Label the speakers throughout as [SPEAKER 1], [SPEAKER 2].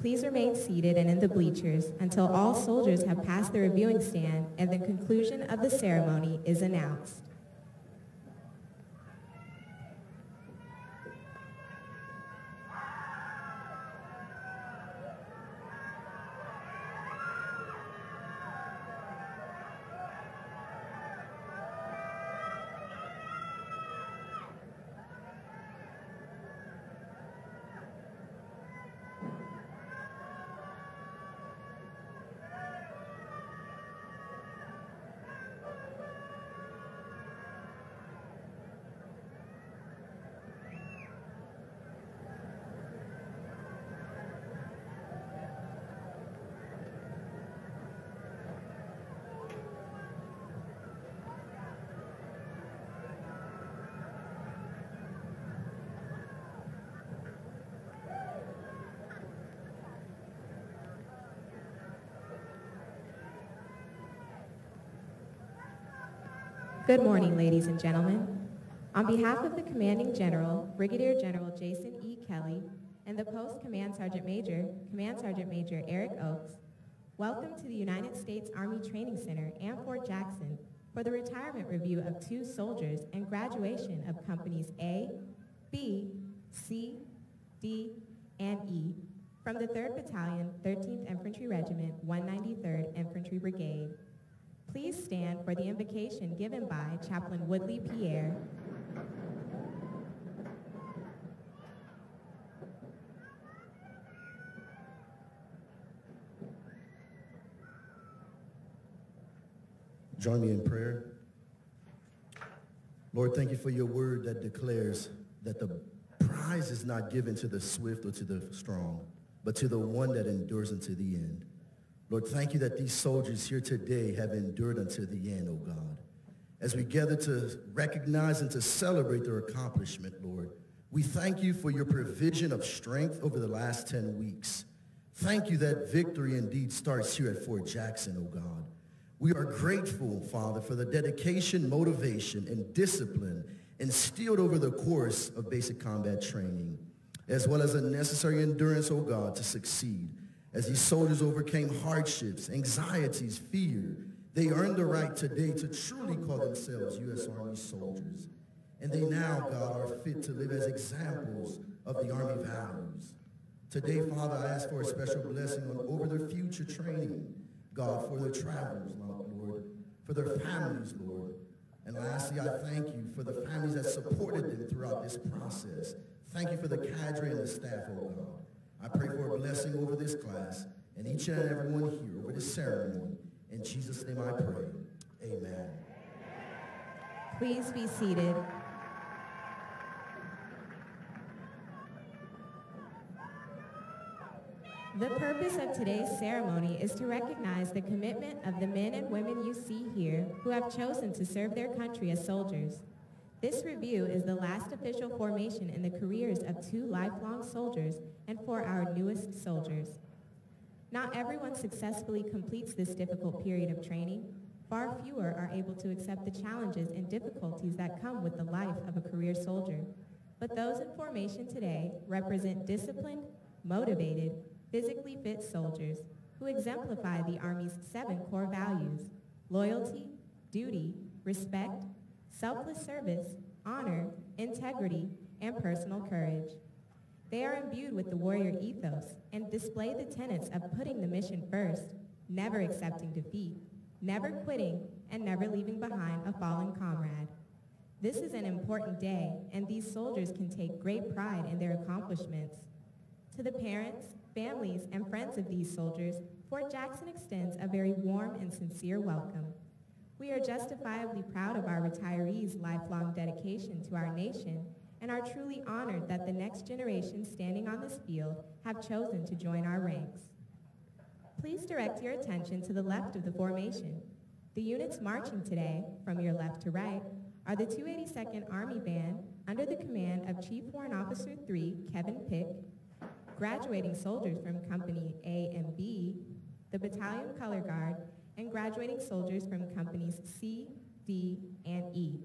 [SPEAKER 1] Please remain seated and in the bleachers until all soldiers have passed the reviewing stand and the conclusion of the ceremony is announced. Good morning, ladies and gentlemen. On behalf of the Commanding General, Brigadier General Jason E. Kelly, and the Post Command Sergeant Major, Command Sergeant Major Eric Oakes, welcome to the United States Army Training Center and Fort Jackson for the retirement review of 2 soldiers and graduation of Companies A, B, C, D, and E from the 3rd Battalion, 13th Infantry Regiment, 193rd Infantry Brigade. Please stand for the invocation given by Chaplain Woodley Pierre.
[SPEAKER 2] Join me in prayer. Lord, thank you for your word that declares that the prize is not given to the swift or to the strong, but to the one that endures unto the end. Lord, thank you that these soldiers here today have endured unto the end, oh God. As we gather to recognize and to celebrate their accomplishment, Lord, we thank you for your provision of strength over the last 10 weeks. Thank you that victory indeed starts here at Fort Jackson, oh God. We are grateful, Father, for the dedication, motivation, and discipline instilled over the course of basic combat training, as well as the necessary endurance, oh God, to succeed. As these soldiers overcame hardships, anxieties, fear, they earned the right today to truly call themselves U.S. Army soldiers. And they now, God, are fit to live as examples of the Army values. Today, Father, I ask for a special blessing over their future training, God, for their travels, Lord, for their families, Lord. And lastly, I thank you for the families that supported them throughout this process. Thank you for the cadre and the staff, oh God. I pray for a blessing over this class and each and everyone here over this ceremony. In Jesus' name I pray. Amen.
[SPEAKER 1] Please be seated. The purpose of today's ceremony is to recognize the commitment of the men and women you see here who have chosen to serve their country as soldiers. This review is the last official formation in the careers of 2 lifelong soldiers and for our newest soldiers. Not everyone successfully completes this difficult period of training. Far fewer are able to accept the challenges and difficulties that come with the life of a career soldier. But those in formation today represent disciplined, motivated, physically fit soldiers who exemplify the Army's 7 core values: loyalty, duty, respect, selfless service, honor, integrity, and personal courage. They are imbued with the warrior ethos and display the tenets of putting the mission first, never accepting defeat, never quitting, and never leaving behind a fallen comrade. This is an important day, and these soldiers can take great pride in their accomplishments. To the parents, families, and friends of these soldiers, Fort Jackson extends a very warm and sincere welcome. We are justifiably proud of our retirees' lifelong dedication to our nation and are truly honored that the next generation standing on this field have chosen to join our ranks. Please direct your attention to the left of the formation. The units marching today, from your left to right, are the 282nd Army Band under the command of Chief Warrant Officer 3, Kevin Pick, graduating soldiers from Company A and B, the Battalion Color Guard, and graduating soldiers from Companies C, D, and E.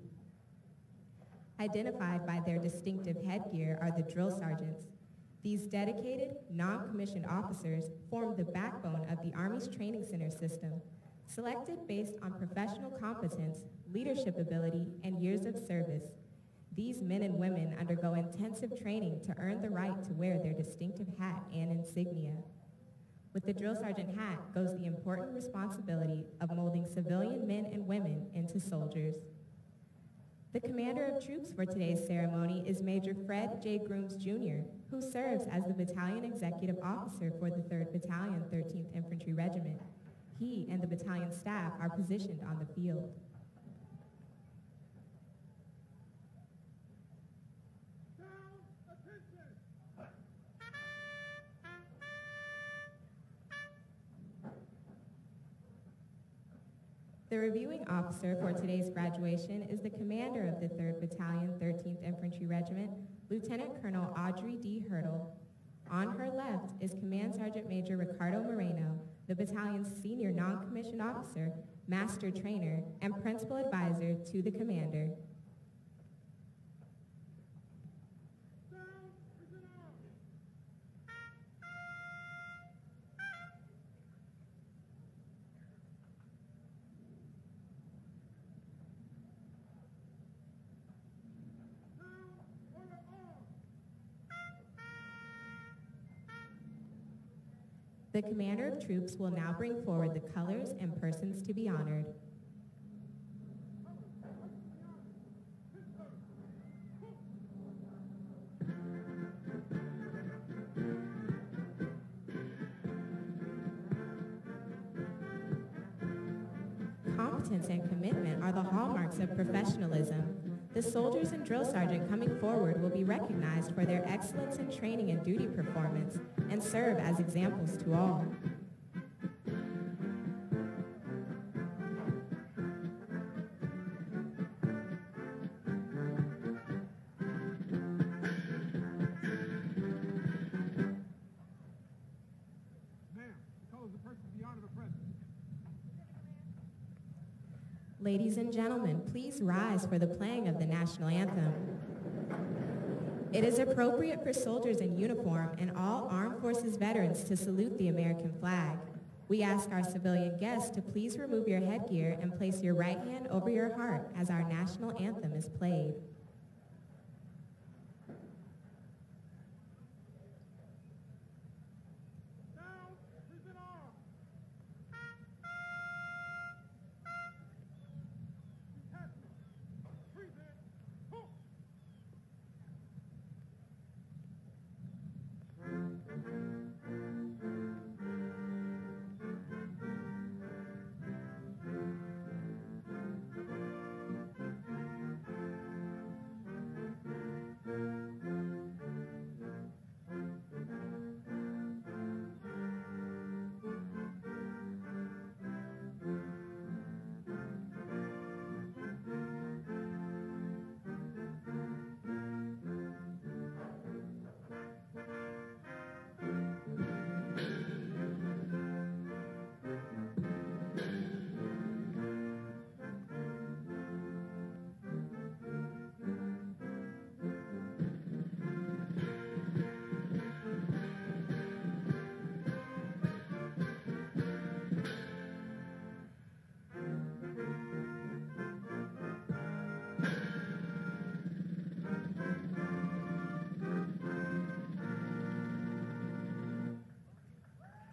[SPEAKER 1] Identified by their distinctive headgear are the drill sergeants. These dedicated, non-commissioned officers form the backbone of the Army's training center system, selected based on professional competence, leadership ability, and years of service. These men and women undergo intensive training to earn the right to wear their distinctive hat and insignia. With the drill sergeant hat goes the important responsibility of molding civilian men and women into soldiers. The commander of troops for today's ceremony is Major Fred J. Grooms Jr., who serves as the battalion executive officer for the 3rd Battalion, 13th Infantry Regiment. He and the battalion staff are positioned on the field. The reviewing officer for today's graduation is the commander of the 3rd Battalion, 13th Infantry Regiment, Lieutenant Colonel Audrey D. Hurdle. On her left is Command Sergeant Major Ricardo Moreno, the battalion's senior non-commissioned officer, master trainer, and principal advisor to the commander. The commander of troops will now bring forward the colors and persons to be honored. Competence and commitment are the hallmarks of professionalism. The soldiers and drill sergeant coming forward will be recognized for their excellence in training and duty performance and serve as examples to all. Ladies and gentlemen, please rise for the playing of the national anthem. It is appropriate for soldiers in uniform and all armed forces veterans to salute the American flag. We ask our civilian guests to please remove your headgear and place your right hand over your heart as our national anthem is played.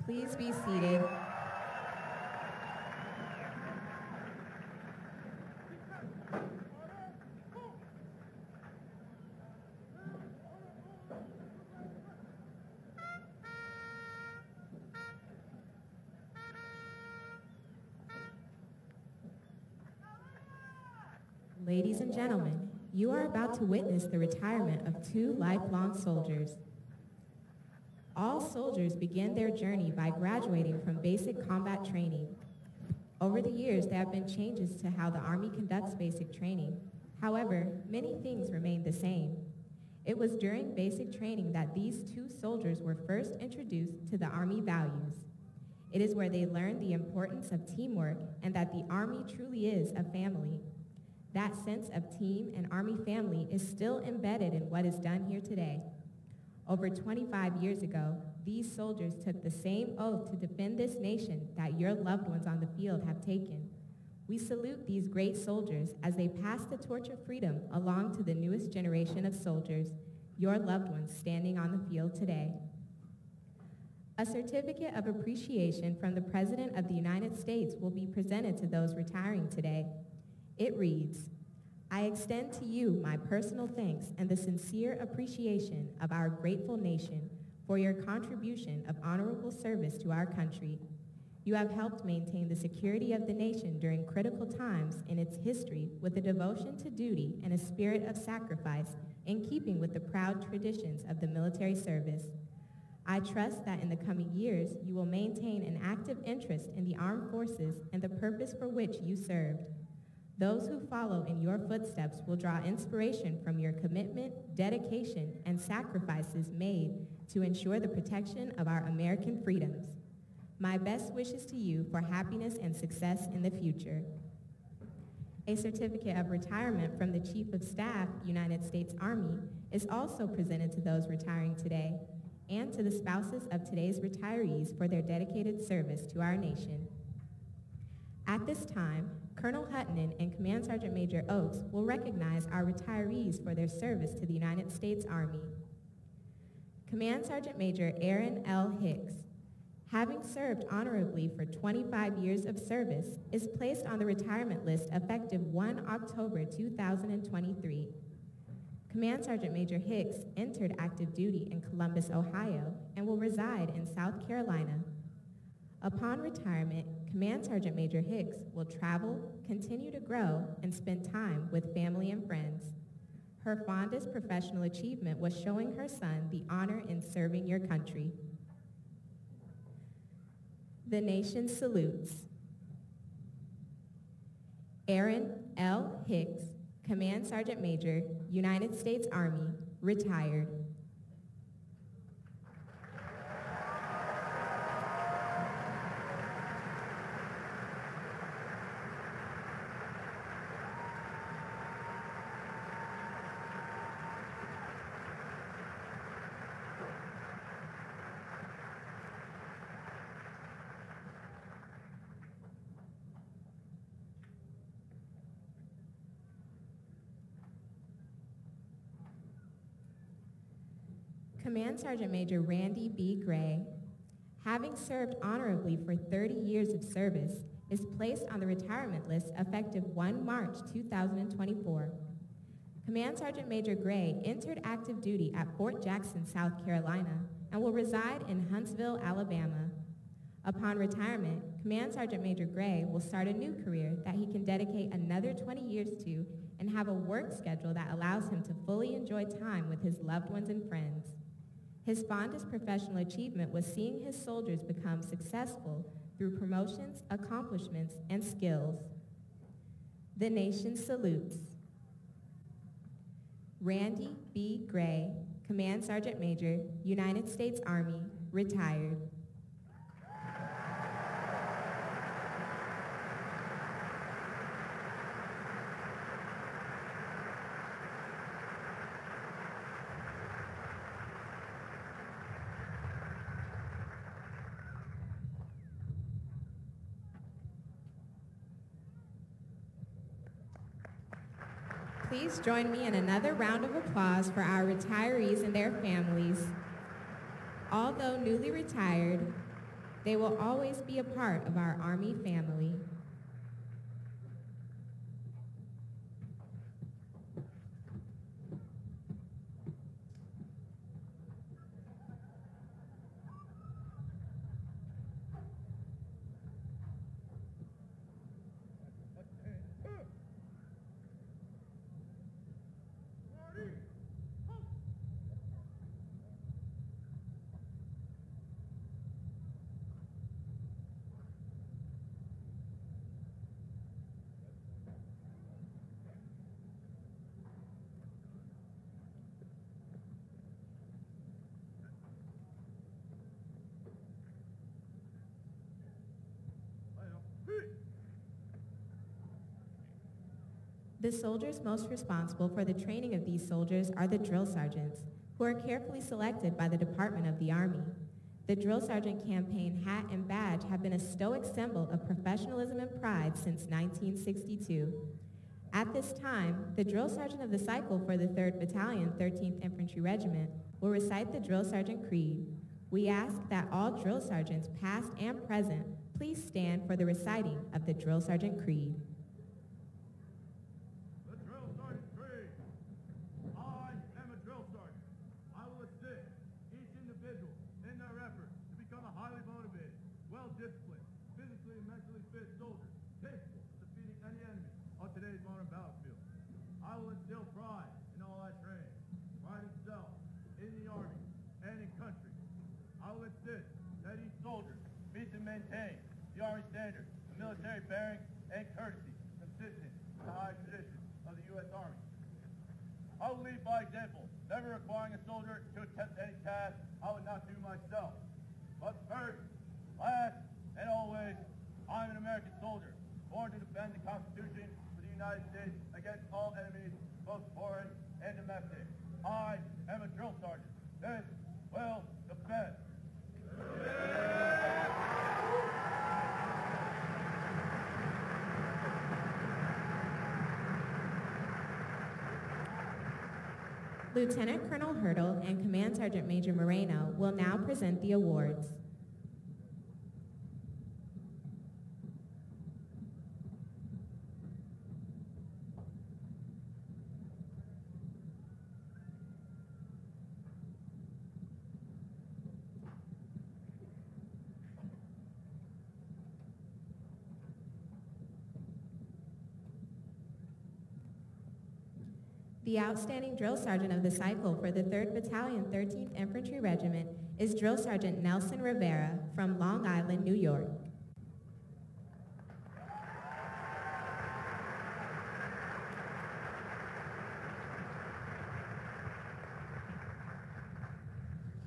[SPEAKER 1] Please be seated. Ladies and gentlemen, you are about to witness the retirement of two lifelong soldiers. All soldiers begin their journey by graduating from basic combat training. Over the years, there have been changes to how the Army conducts basic training. However, many things remain the same. It was during basic training that these two soldiers were first introduced to the Army values. It is where they learned the importance of teamwork and that the Army truly is a family. That sense of team and Army family is still embedded in what is done here today. Over 25 years ago, these soldiers took the same oath to defend this nation that your loved ones on the field have taken. We salute these great soldiers as they pass the torch of freedom along to the newest generation of soldiers, your loved ones standing on the field today. A certificate of appreciation from the President of the United States will be presented to those retiring today. It reads, I extend to you my personal thanks and the sincere appreciation of our grateful nation for your contribution of honorable service to our country. You have helped maintain the security of the nation during critical times in its history with a devotion to duty and a spirit of sacrifice in keeping with the proud traditions of the military service. I trust that in the coming years, you will maintain an active interest in the armed forces and the purpose for which you served. Those who follow in your footsteps will draw inspiration from your commitment, dedication, and sacrifices made to ensure the protection of our American freedoms. My best wishes to you for happiness and success in the future. A certificate of retirement from the Chief of Staff, United States Army, is also presented to those retiring today and to the spouses of today's retirees for their dedicated service to our nation. At this time, Colonel Hutton and Command Sergeant Major Oakes will recognize our retirees for their service to the United States Army. Command Sergeant Major Aaron L. Hicks, having served honorably for 25 years of service, is placed on the retirement list effective 1 October 2023. Command Sergeant Major Hicks entered active duty in Columbus, Ohio, and will reside in South Carolina. Upon retirement, Command Sergeant Major Hicks will travel, continue to grow, and spend time with family and friends. Her fondest professional achievement was showing her son the honor in serving your country. The nation salutes. Aaron L. Hicks, Command Sergeant Major, United States Army, retired. Command Sergeant Major Randy B. Gray, having served honorably for 30 years of service, is placed on the retirement list effective 1 March 2024. Command Sergeant Major Gray entered active duty at Fort Jackson, South Carolina, and will reside in Huntsville, Alabama. Upon retirement, Command Sergeant Major Gray will start a new career that he can dedicate another 20 years to and have a work schedule that allows him to fully enjoy time with his loved ones and friends. His fondest professional achievement was seeing his soldiers become successful through promotions, accomplishments, and skills. The nation salutes. Randy B. Gray, Command Sergeant Major, United States Army, retired. Please join me in another round of applause for our retirees and their families. Although newly retired, they will always be a part of our Army family. The soldiers most responsible for the training of these soldiers are the drill sergeants, who are carefully selected by the Department of the Army. The Drill Sergeant campaign hat and badge have been a stoic symbol of professionalism and pride since 1962. At this time, the Drill Sergeant of the Cycle for the 3rd Battalion, 13th Infantry Regiment, will recite the Drill Sergeant Creed. We ask that all drill sergeants, past and present, please stand for the reciting of the Drill Sergeant Creed.
[SPEAKER 3] The Drill Sergeant Creed. I am a drill sergeant. I will assist each individual in their effort to become a highly motivated, well-disciplined, physically and mentally fit soldier, capable of defeating any enemy on today's modern battlefield. I will instill pride in all I train, pride in self, in the Army, and in country. I will insist that each soldier meets and maintains the Army standard of military bearing and courtesy consistent with the high traditions of the U.S. Army. I will lead by example, never requiring a soldier to attempt any task I would not do myself. But first, last, and always, I am an American soldier, born to defend the Constitution of the United States against all enemies, both foreign and domestic. I am a drill sergeant. This will defend.
[SPEAKER 1] Lieutenant Colonel Hurdle and Command Sergeant Major Moreno will now present the awards. The Outstanding Drill Sergeant of the Cycle for the 3rd Battalion, 13th Infantry Regiment is Drill Sergeant Nelson Rivera from Long Island, New York.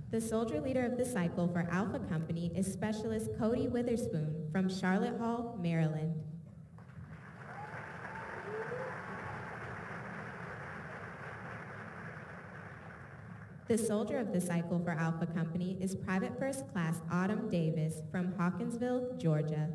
[SPEAKER 1] The Soldier Leader of the Cycle for Alpha Company is Specialist Cody Witherspoon from Charlotte Hall, Maryland. The Soldier of the Cycle for Alpha Company is Private First Class Autumn Davis from Hawkinsville, Georgia.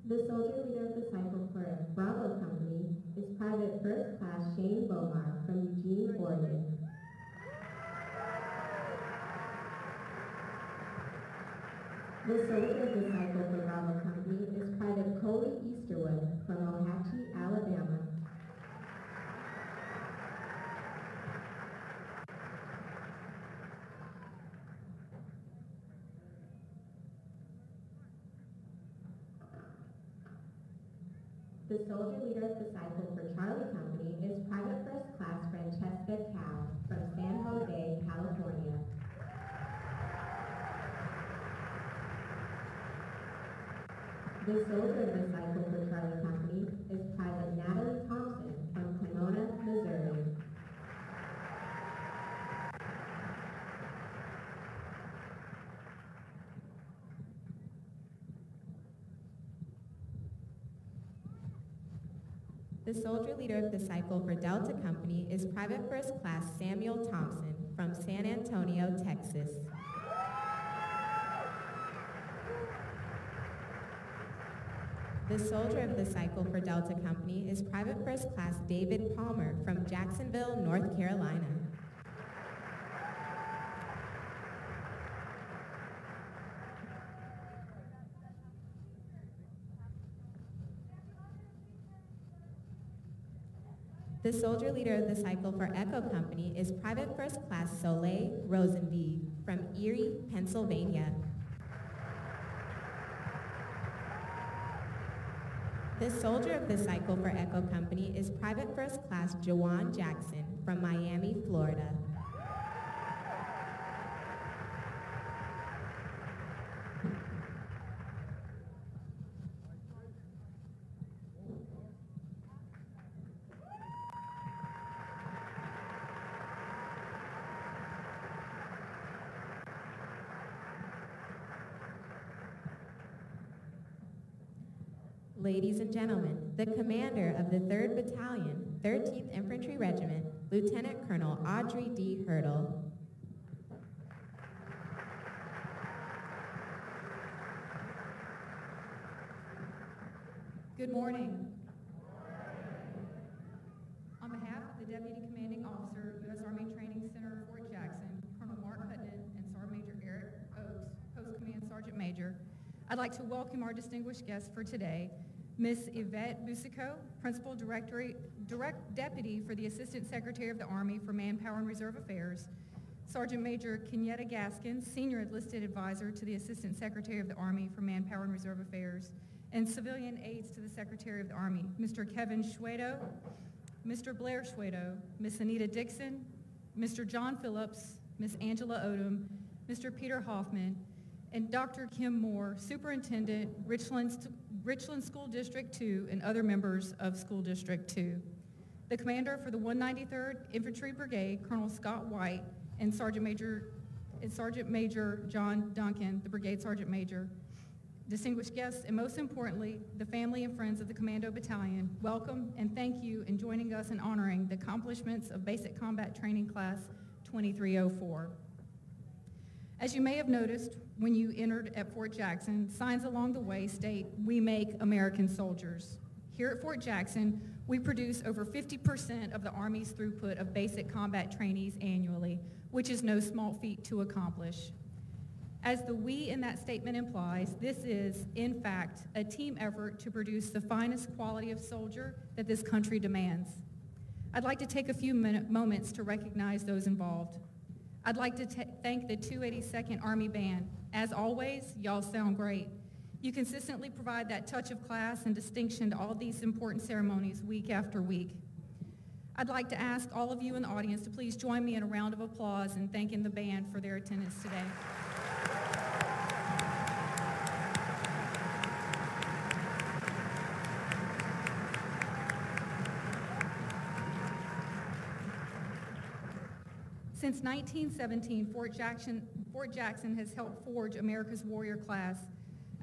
[SPEAKER 1] The Soldier Leader of the Cycle for Bravo Company is Private First Class Shane Bomar from Eugene, Oregon. The Soldier of the Cycle for Bravo Company is Private Coley Easterwood from Ohatchee, Alabama. The Soldier Leader of the Cycle for Charlie Company is Private First Class Francesca Cal from San Jose, California. The Soldier of the Cycle for Charlie Company is Private Natalie Thompson from Pomona, Missouri. The Soldier Leader of the Cycle for Delta Company is Private First Class Samuel Thompson from San Antonio, Texas. The Soldier of the Cycle for Delta Company is Private First Class David Palmer from Jacksonville, North Carolina. The Soldier Leader of the Cycle for Echo Company is Private First Class Soleil Rosenby from Erie, Pennsylvania. The Soldier of the Cycle for Echo Company is Private First Class Jawan Jackson from Miami, Florida. Ladies and gentlemen, the commander of the 3rd Battalion, 13th Infantry Regiment, Lieutenant Colonel Audrey D. Hurdle.
[SPEAKER 4] Good morning. On behalf of the Deputy Commanding Officer, U.S. Army Training Center, Fort Jackson, Colonel Mark Hutton, and Sergeant Major Eric Oakes, Post Command Sergeant Major, I'd like to welcome our distinguished guests for today, Ms. Yvette Busico, Principal Deputy for the Assistant Secretary of the Army for Manpower and Reserve Affairs, Sergeant Major Kenyatta Gaskins, Senior Enlisted Advisor to the Assistant Secretary of the Army for Manpower and Reserve Affairs, and civilian aides to the Secretary of the Army, Mr. Kevin Schwedo, Mr. Blair Schwedo, Ms. Anita Dixon, Mr. John Phillips, Ms. Angela Odom, Mr. Peter Hoffman, and Dr. Kim Moore, Superintendent, Richland School District 2, and other members of School District 2. The commander for the 193rd Infantry Brigade, Colonel Scott White, and Sergeant Major John Duncan, the Brigade Sergeant Major. Distinguished guests, and most importantly, the family and friends of the Commando Battalion, welcome and thank you in joining us in honoring the accomplishments of Basic Combat Training Class 2304. As you may have noticed when you entered at Fort Jackson, signs along the way state, "We make American soldiers." Here at Fort Jackson, we produce over 50% of the Army's throughput of basic combat trainees annually, which is no small feat to accomplish. As the "we" in that statement implies, this is, in fact, a team effort to produce the finest quality of soldier that this country demands. I'd like to take a few moments to recognize those involved. I'd like to thank the 282nd Army Band. As always, y'all sound great. You consistently provide that touch of class and distinction to all these important ceremonies week after week. I'd like to ask all of you in the audience to please join me in a round of applause in thanking the band for their attendance today. Since 1917, Fort Jackson has helped forge America's warrior class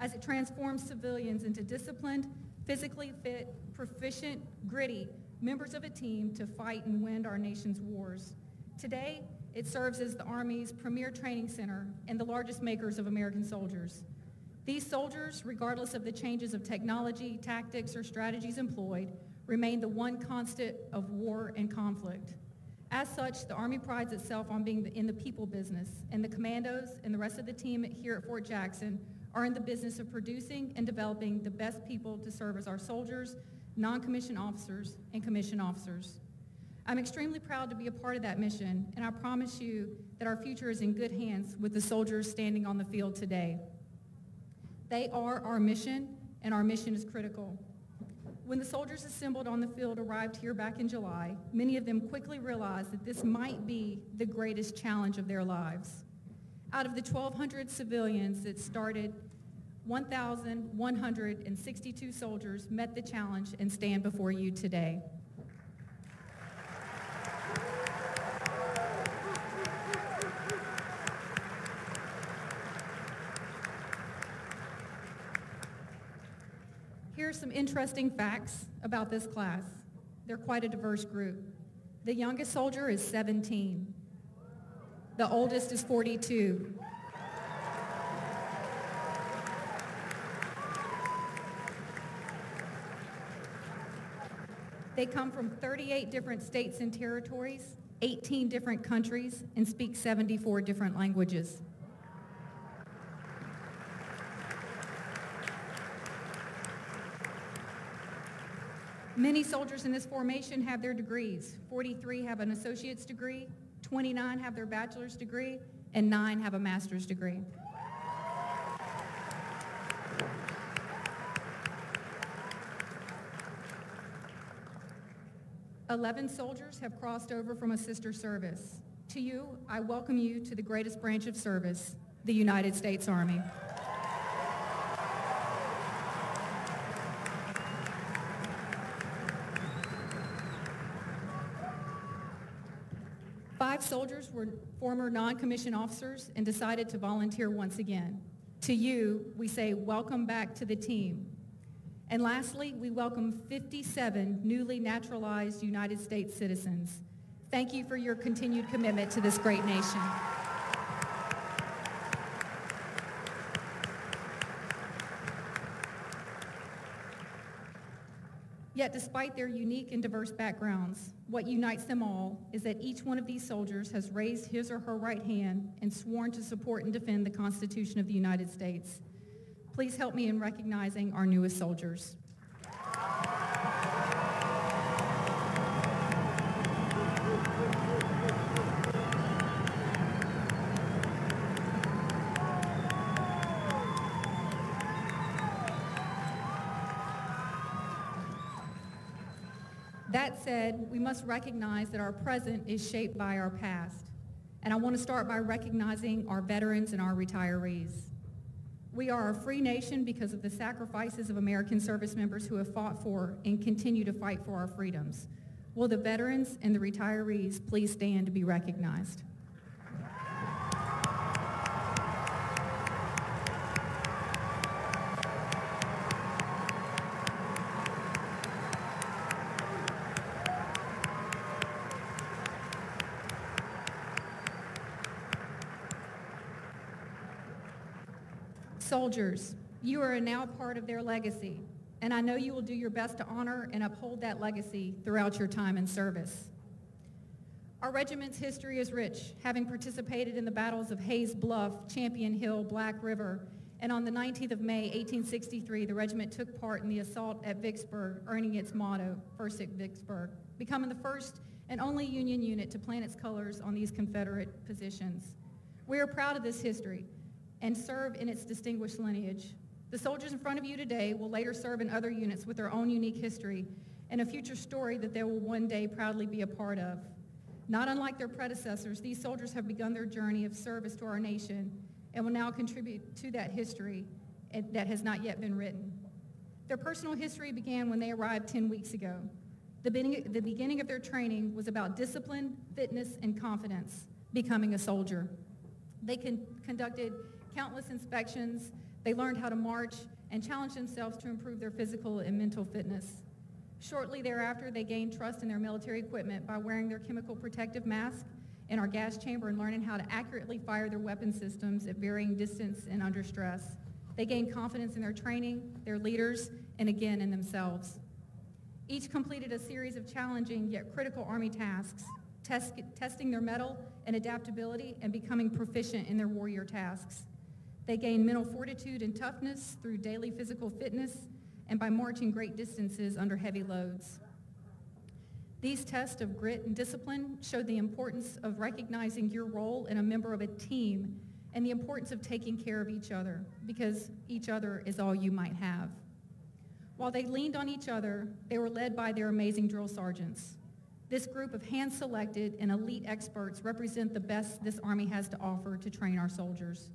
[SPEAKER 4] as it transforms civilians into disciplined, physically fit, proficient, gritty members of a team to fight and win our nation's wars. Today, it serves as the Army's premier training center and the largest makers of American soldiers. These soldiers, regardless of the changes of technology, tactics, or strategies employed, remain the one constant of war and conflict. As such, the Army prides itself on being in the people business, and the commandos and the rest of the team here at Fort Jackson are in the business of producing and developing the best people to serve as our soldiers, non-commissioned officers, and commissioned officers. I'm extremely proud to be a part of that mission, and I promise you that our future is in good hands with the soldiers standing on the field today. They are our mission, and our mission is critical. When the soldiers assembled on the field arrived here back in July, many of them quickly realized that this might be the greatest challenge of their lives. Out of the 1,200 civilians that started, 1,162 soldiers met the challenge and stand before you today. Here are some interesting facts about this class. They're quite a diverse group. The youngest soldier is 17. The oldest is 42. They come from 38 different states and territories, 18 different countries, and speak 74 different languages. Many soldiers in this formation have their degrees. 43 have an associate's degree, 29 have their bachelor's degree, and 9 have a master's degree. 11 soldiers have crossed over from a sister service. To you, I welcome you to the greatest branch of service, the United States Army. Five soldiers were former non-commissioned officers and decided to volunteer once again. To you, we say welcome back to the team. And lastly, we welcome 57 newly naturalized United States citizens. Thank you for your continued commitment to this great nation. Yet despite their unique and diverse backgrounds, what unites them all is that each one of these soldiers has raised his or her right hand and sworn to support and defend the Constitution of the United States. Please help me in recognizing our newest soldiers. That said, we must recognize that our present is shaped by our past. And I want to start by recognizing our veterans and our retirees. We are a free nation because of the sacrifices of American service members who have fought for and continue to fight for our freedoms. Will the veterans and the retirees please stand to be recognized? Soldiers, you are now part of their legacy, and I know you will do your best to honor and uphold that legacy throughout your time in service. Our regiment's history is rich, having participated in the battles of Hayes Bluff, Champion Hill, Black River, and on the 19th of May, 1863, the regiment took part in the assault at Vicksburg, earning its motto, First at Vicksburg, becoming the first and only Union unit to plant its colors on these Confederate positions. We are proud of this history and serve in its distinguished lineage. The soldiers in front of you today will later serve in other units with their own unique history and a future story that they will one day proudly be a part of. Not unlike their predecessors, these soldiers have begun their journey of service to our nation and will now contribute to that history that has not yet been written. Their personal history began when they arrived 10 weeks ago. The beginning of their training was about discipline, fitness, and confidence, becoming a soldier. They conducted countless inspections, they learned how to march, and challenged themselves to improve their physical and mental fitness. Shortly thereafter, they gained trust in their military equipment by wearing their chemical protective mask in our gas chamber and learning how to accurately fire their weapon systems at varying distance and under stress. They gained confidence in their training, their leaders, and again in themselves. Each completed a series of challenging yet critical Army tasks, testing their mettle and adaptability and becoming proficient in their warrior tasks. They gained mental fortitude and toughness through daily physical fitness and by marching great distances under heavy loads. These tests of grit and discipline showed the importance of recognizing your role in a member of a team and the importance of taking care of each other, because each other is all you might have. While they leaned on each other, they were led by their amazing drill sergeants. This group of hand-selected and elite experts represent the best this Army has to offer to train our soldiers.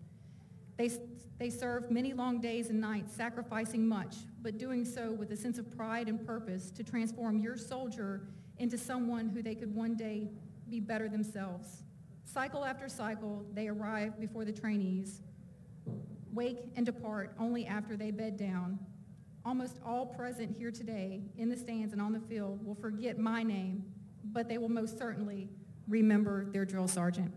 [SPEAKER 4] They served many long days and nights, sacrificing much, but doing so with a sense of pride and purpose to transform your soldier into someone who they could one day be better themselves. Cycle after cycle, they arrive before the trainees, wake and depart only after they bed down. Almost all present here today in the stands and on the field will forget my name, but they will most certainly remember their drill sergeant.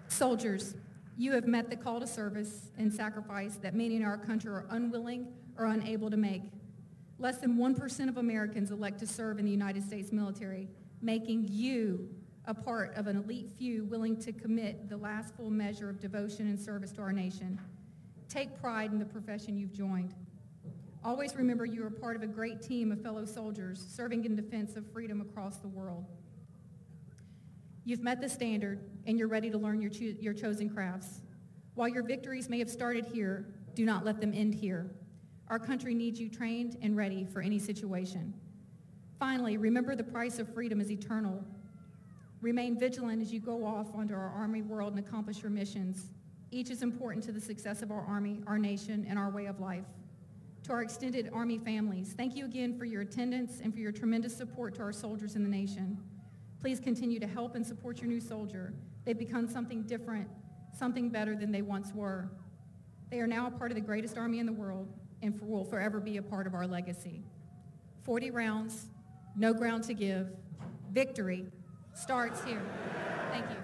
[SPEAKER 4] Soldiers, you have met the call to service and sacrifice that many in our country are unwilling or unable to make. Less than 1% of Americans elect to serve in the United States military, making you a part of an elite few willing to commit the last full measure of devotion and service to our nation. Take pride in the profession you've joined. Always remember you are part of a great team of fellow soldiers serving in defense of freedom across the world. You've met the standard, and you're ready to learn your chosen crafts. While your victories may have started here, do not let them end here. Our country needs you trained and ready for any situation. Finally, remember the price of freedom is eternal. Remain vigilant as you go off onto our Army world and accomplish your missions. Each is important to the success of our Army, our nation, and our way of life. To our extended Army families, thank you again for your attendance and for your tremendous support to our soldiers in the nation. Please continue to help and support your new soldier. They've become something different, something better than they once were. They are now a part of the greatest army in the world and will forever be a part of our legacy. 40 rounds, no ground to give. Victory starts here. Thank you.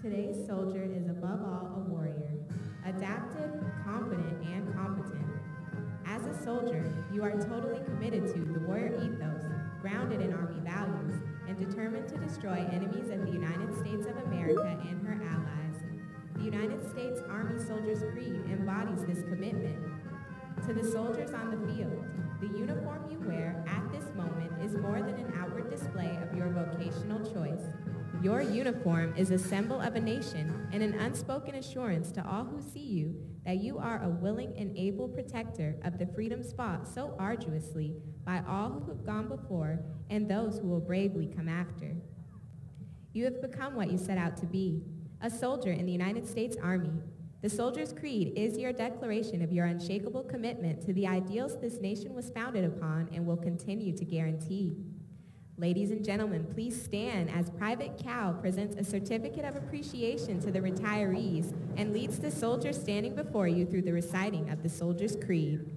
[SPEAKER 1] Today's soldier is above all a warrior, adaptive, confident, and competent. As a soldier, you are totally committed to the warrior ethos, grounded in Army values, and determined to destroy enemies of the United States of America and her allies. The United States Army Soldier's Creed embodies this commitment. To the soldiers on the field, the uniform you wear at this moment is more than an outward display of your vocational choice. Your uniform is a symbol of a nation and an unspoken assurance to all who see you that you are a willing and able protector of the freedoms fought so arduously by all who have gone before and those who will bravely come after. You have become what you set out to be, a soldier in the United States Army. The Soldier's Creed is your declaration of your unshakable commitment to the ideals this nation was founded upon and will continue to guarantee. Ladies and gentlemen, please stand as Private Cal presents a certificate of appreciation to the retirees and leads the soldiers standing before you through the reciting of the Soldier's Creed.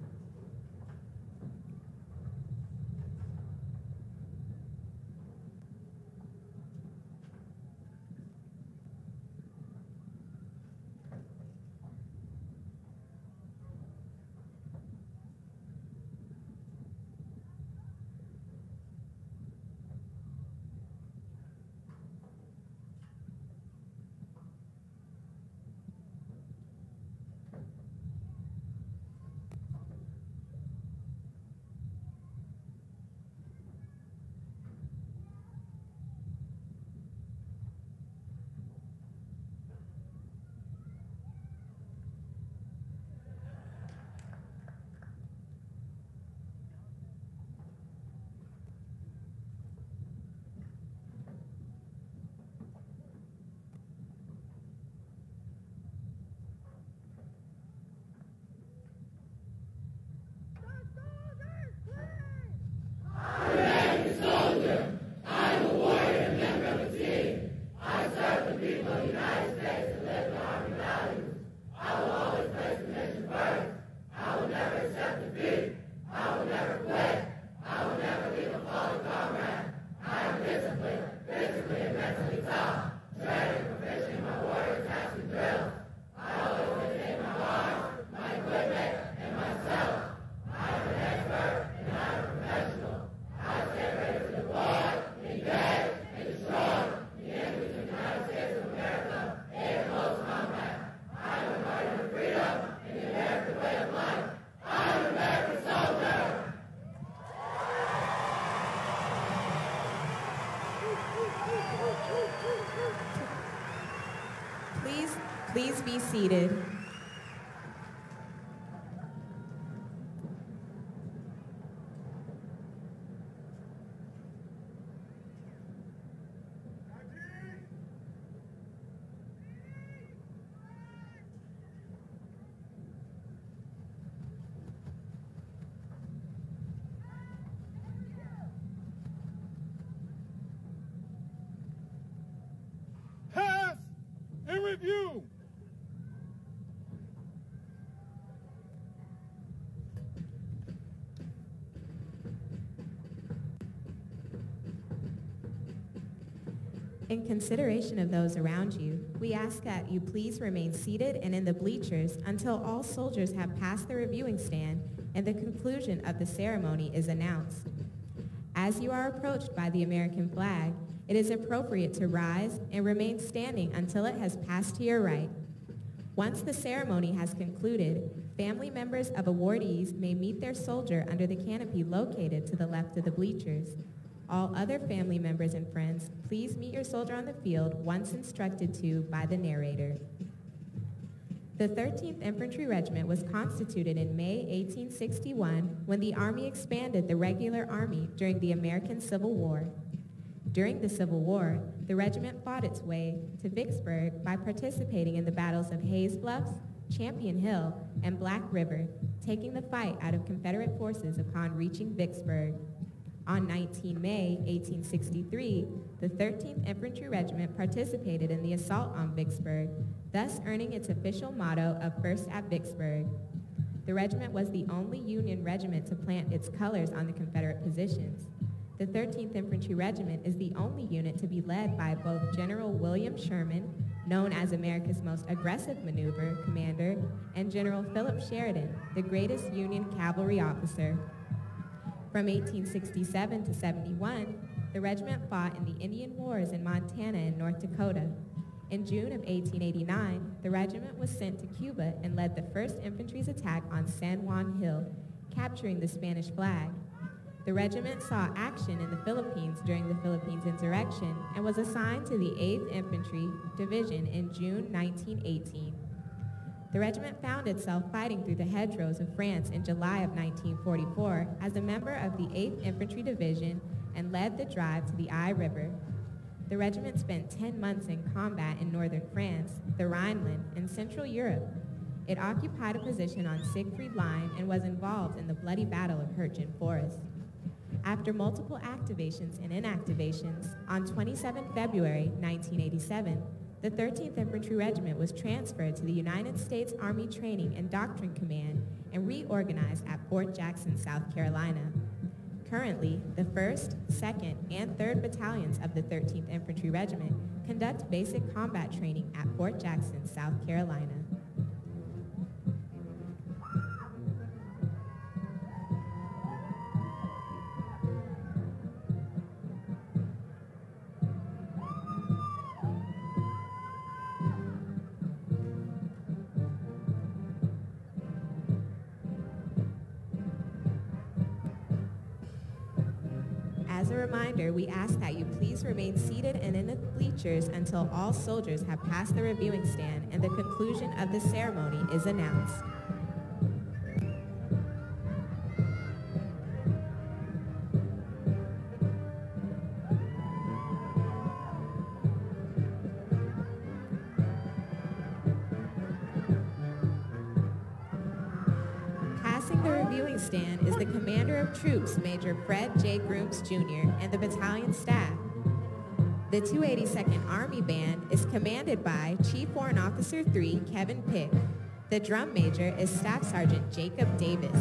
[SPEAKER 1] Please be seated.
[SPEAKER 3] Pass and review.
[SPEAKER 1] In consideration of those around you, we ask that you please remain seated and in the bleachers until all soldiers have passed the reviewing stand and the conclusion of the ceremony is announced. As you are approached by the American flag, it is appropriate to rise and remain standing until it has passed to your right. Once the ceremony has concluded, family members of awardees may meet their soldier under the canopy located to the left of the bleachers. All other family members and friends, please meet your soldier on the field once instructed to by the narrator. The 13th Infantry Regiment was constituted in May 1861 when the Army expanded the regular Army during the American Civil War. During the Civil War, the regiment fought its way to Vicksburg by participating in the battles of Hayes Bluffs, Champion Hill, and Black River, taking the fight out of Confederate forces upon reaching Vicksburg. On 19 May 1863, the 13th Infantry Regiment participated in the assault on Vicksburg, thus earning its official motto of First at Vicksburg. The regiment was the only Union regiment to plant its colors on the Confederate positions. The 13th Infantry Regiment is the only unit to be led by both General William Sherman, known as America's most aggressive maneuver commander, and General Philip Sheridan, the greatest Union cavalry officer. From 1867 to 71, the regiment fought in the Indian Wars in Montana and North Dakota. In June of 1889, the regiment was sent to Cuba and led the 1st Infantry's attack on San Juan Hill, capturing the Spanish flag. The regiment saw action in the Philippines during the Philippines insurrection and was assigned to the 8th Infantry Division in June 1918. The regiment found itself fighting through the hedgerows of France in July of 1944 as a member of the 8th Infantry Division and led the drive to the Eye River. The regiment spent 10 months in combat in northern France, the Rhineland, and Central Europe. It occupied a position on Siegfried Line and was involved in the bloody Battle of Hürtgen Forest. After multiple activations and inactivations, on 27 February 1987, the 13th Infantry Regiment was transferred to the United States Army Training and Doctrine Command and reorganized at Fort Jackson, South Carolina. Currently, the 1st, 2nd, and 3rd Battalions of the 13th Infantry Regiment conduct basic combat training at Fort Jackson, South Carolina. As a reminder, we ask that you please remain seated and in the bleachers until all soldiers have passed the reviewing stand and the conclusion of the ceremony is announced. Passing the reviewing stand is the Commander of Troops, Major Fred J. Grooms, Jr., and the battalion staff. The 282nd Army Band is commanded by Chief Warrant Officer 3, Kevin Pick. The drum major is Staff Sergeant Jacob Davis.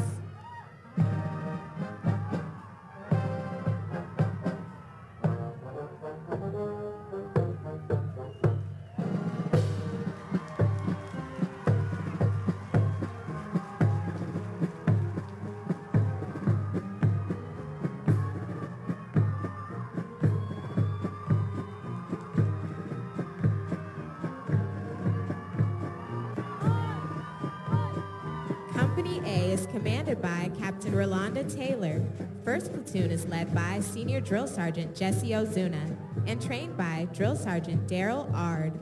[SPEAKER 1] Company A is commanded by Captain Rolanda Taylor. 1st Platoon is led by Senior Drill Sergeant Jesse Ozuna and trained by Drill Sergeant Daryl Ard.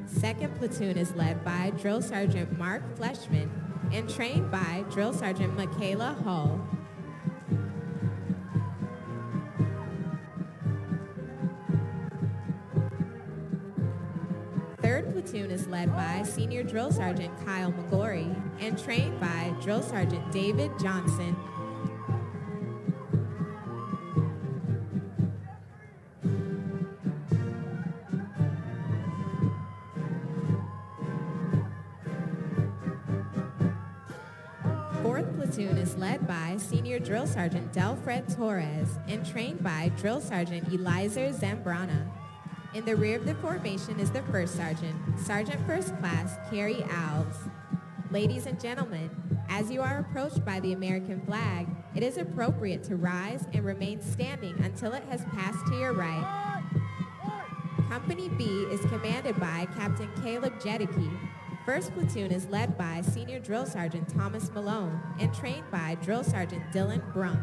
[SPEAKER 1] Second Platoon is led by Drill Sergeant Mark Fleshman and trained by Drill Sergeant Michaela Hull. Third Platoon is led by Senior Drill Sergeant Kyle McGlory and trained by Drill Sergeant David Johnson. Fourth Platoon is led by Senior Drill Sergeant Delfred Torres and trained by Drill Sergeant Elizer Zambrana. In the rear of the formation is the First Sergeant, Sergeant First Class Carrie Alves. Ladies and gentlemen, As you are approached by the American flag, it is appropriate to rise and remain standing until it has passed to your right. Company B is commanded by Captain Caleb Jedicke. First platoon is led by Senior Drill Sergeant Thomas Malone and trained by Drill Sergeant Dylan Brunk.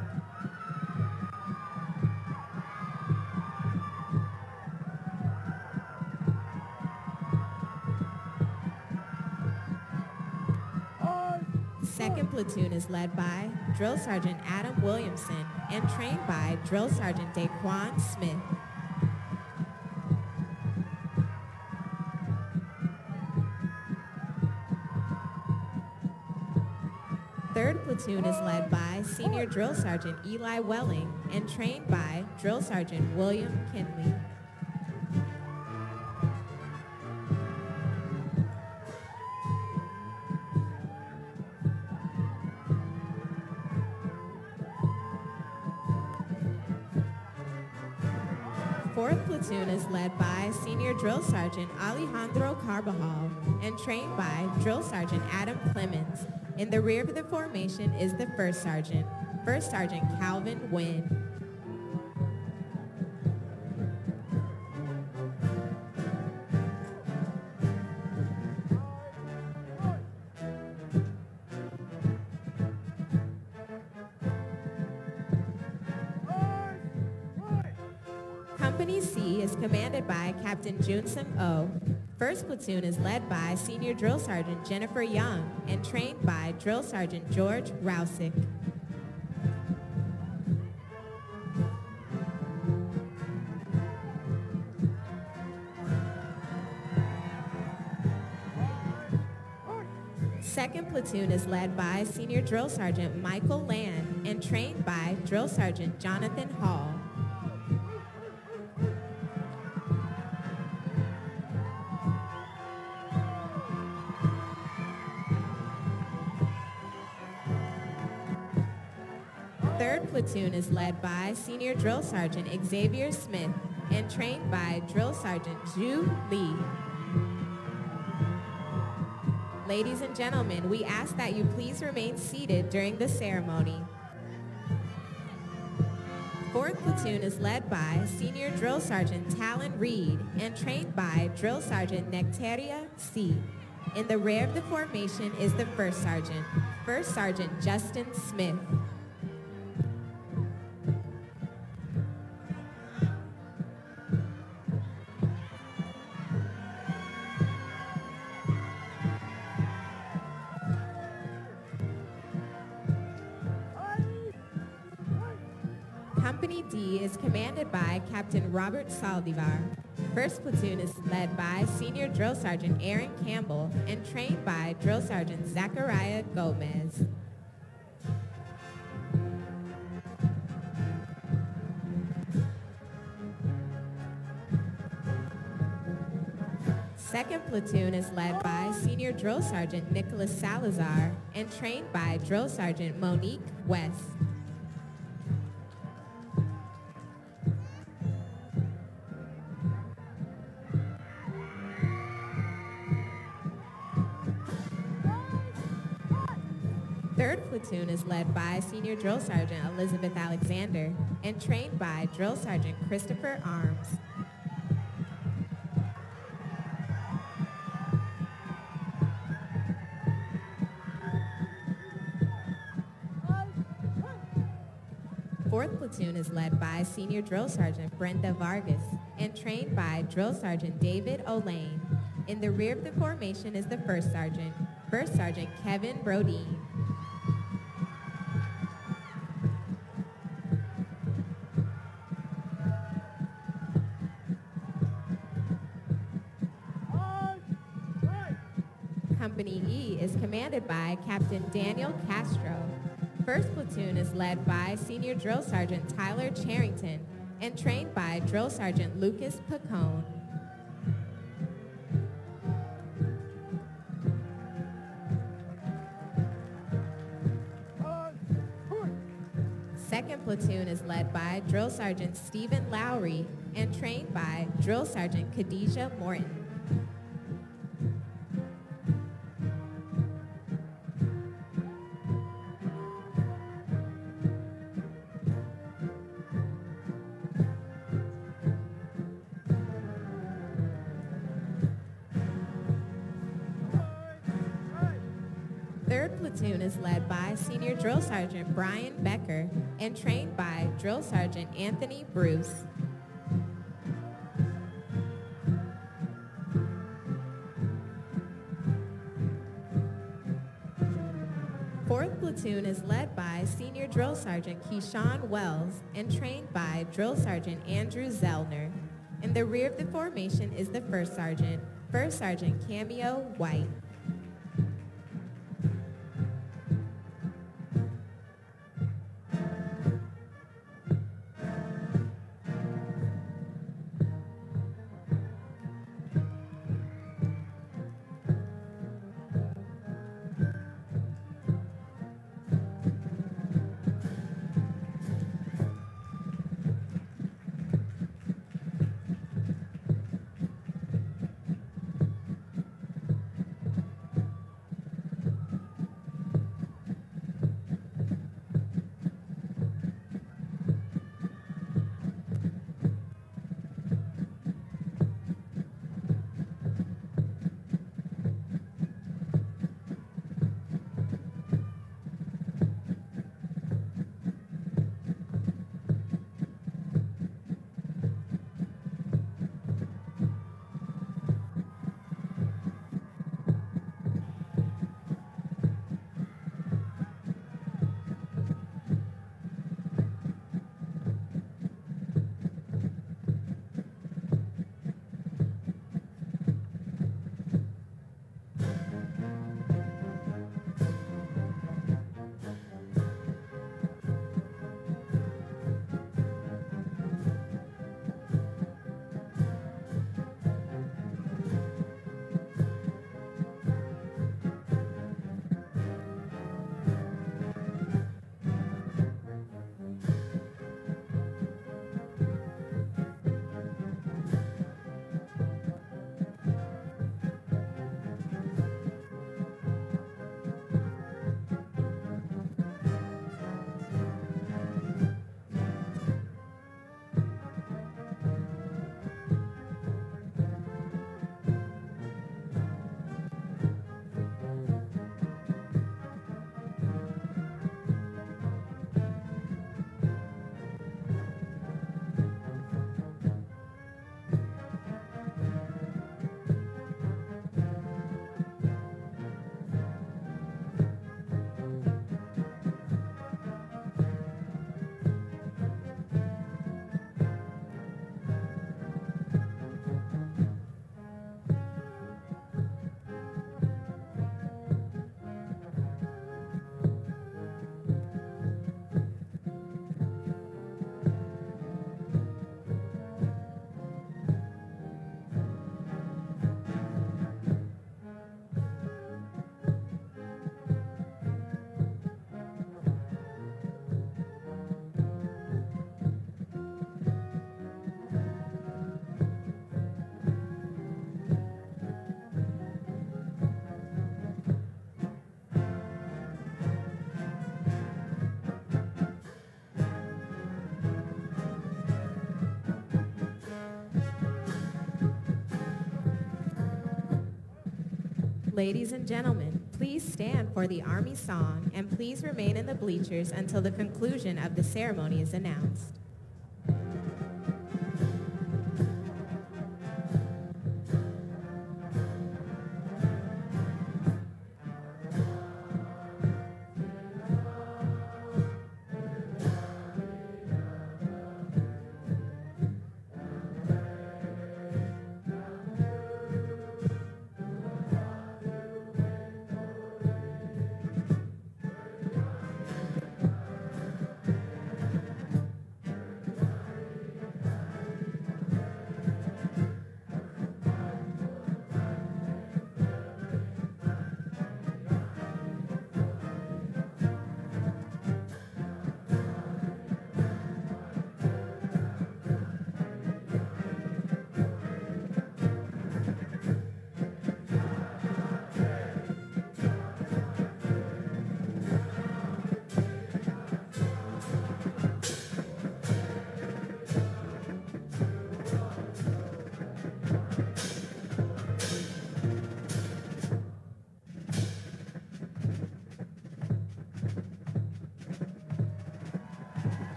[SPEAKER 1] Second platoon is led by Drill Sergeant Adam Williamson and trained by Drill Sergeant Daquan Smith. Third platoon is led by Senior Drill Sergeant Eli Welling and trained by Drill Sergeant William Kinley. Fourth platoon is led by Senior Drill Sergeant Alejandro Carbajal and trained by Drill Sergeant Adam Clemens. In the rear of the formation is the First Sergeant Calvin Wynn. Company C is commanded by Captain Junson O. First platoon is led by Senior Drill Sergeant Jennifer Young and trained by Drill Sergeant George Rousick. Second platoon is led by Senior Drill Sergeant Michael Land and trained by Drill Sergeant Jonathan Hall. Third platoon is led by Senior Drill Sergeant Xavier Smith and trained by Drill Sergeant Ju Lee. Ladies and gentlemen, we ask that you please remain seated during the ceremony. Fourth platoon is led by Senior Drill Sergeant Talon Reed and trained by Drill Sergeant Nectaria C. In the rear of the formation is the First Sergeant Justin Smith. Company D is commanded by Captain Robert Saldivar. First platoon is led by Senior Drill Sergeant Aaron Campbell and trained by Drill Sergeant Zachariah Gomez. Second platoon is led by Senior Drill Sergeant Nicholas Salazar and trained by Drill Sergeant Monique West. Third platoon is led by Senior Drill Sergeant Elizabeth Alexander and trained by Drill Sergeant Christopher Arms. Fourth platoon is led by Senior Drill Sergeant Brenda Vargas and trained by Drill Sergeant David Olane. In the rear of the formation is the First Sergeant Kevin Brodeen. Company E is commanded by Captain Daniel Castro. First platoon is led by Senior Drill Sergeant Tyler Charrington and trained by Drill Sergeant Lucas Pacone. Second platoon is led by Drill Sergeant Stephen Lowry and trained by Drill Sergeant Khadijah Morton. 3rd Platoon is led by Senior Drill Sergeant Brian Becker and trained by Drill Sergeant Anthony Bruce. 4th Platoon is led by Senior Drill Sergeant Keyshawn Wells and trained by Drill Sergeant Andrew Zellner. In the rear of the formation is the First Sergeant Cameo White. Ladies and gentlemen, please stand for the Army song and please remain in the bleachers until the conclusion of the ceremony is announced.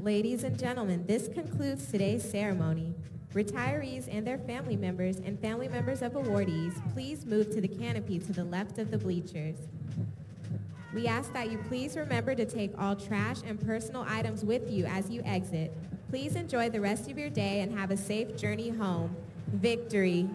[SPEAKER 1] Ladies and gentlemen, this concludes today's ceremony. Retirees and their family members and family members of awardees, please move to the canopy to the left of the bleachers. We ask that you please remember to take all trash and personal items with you as you exit. Please enjoy the rest of your day and have a safe journey home. Victory!